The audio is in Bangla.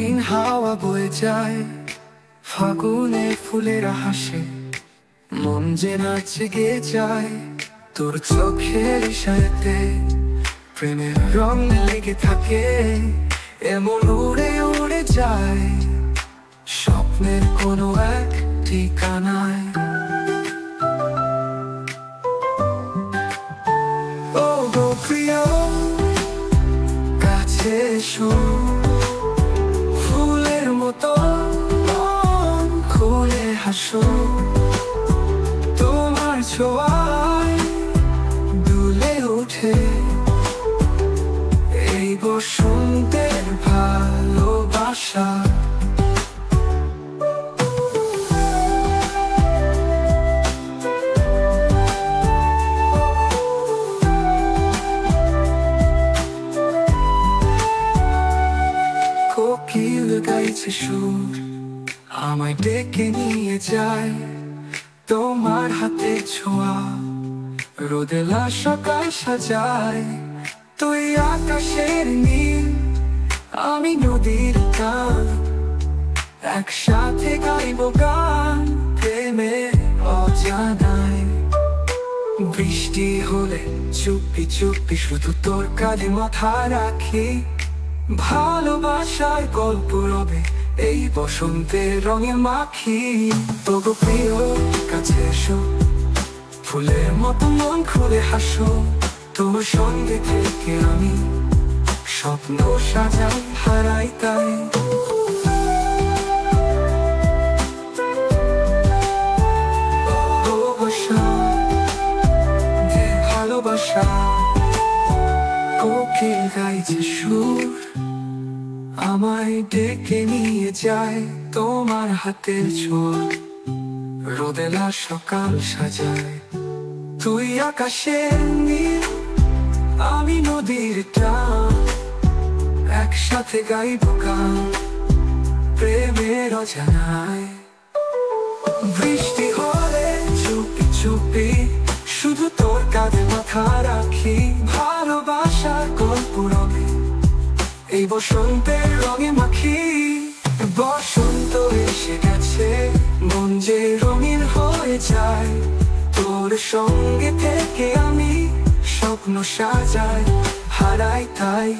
রঙিন হাওয়া বয়ে যায়, ফাগুনে ফুলেরা হাসে, মন যে নাচে গেয়ে যায়। তোর চোখের ইশারাতে প্রেমের রং লেগে থাকে, এমন উড়ে উড়ে যায় স্বপ্নের কোনো এক ঠিকানায়। ও গো প্রিয়, কাছে এসো, ফুলের মতো মন খুলে হাসো। তোমার ছোঁয়ায় দুলে ওঠে এই বসন্তের ভালোবাসা। কোকিল গাইছে সুর, আমায় ডেকে নিয়ে যায়। তোমার হাতে ছোঁয়া রোদেলা সকাল সাজায়। তুই আকাশের নীল, আমি নদীর গান, একসাথে গাইব গান প্রেমের অজানায়। বৃষ্টি হলে চুপি চুপি শুধু তোর কাঁধে মাথা রাখি, ভালোবাসার গল্প রবে এই বসন্তের রঙে মাখি। তবু প্রিয়, কাছে এসো, ফুলের মতো মন খুলে হাসো। তোমার সঙ্গে থেকে আমি স্বপ্ন সাজাই, হারাই তাই। ভালোবাসা, ভালোবাসা, কোকিল গাইছে সুর, আমায় ডেকে নিয়ে যায়। তোমার হাতের ছোঁয়া রোদেলা সকাল সাজায়। তুই আকাশের নীল, আমি নদীর টান, একসাথে গাইব গান প্রেমের অজানায়। বৃষ্টি হলে চুপি চুপি শুধু তোর কাঁধে মাথা রাখি, ভালোবাসার গল্প রবে এই বসন্তের রঙে মাখি। বসন্ত এসে গেছে, মন যে রঙিন হয়ে যায়। তোর সঙ্গে থেকে আমি স্বপ্ন সাজাই, হারাই তাই।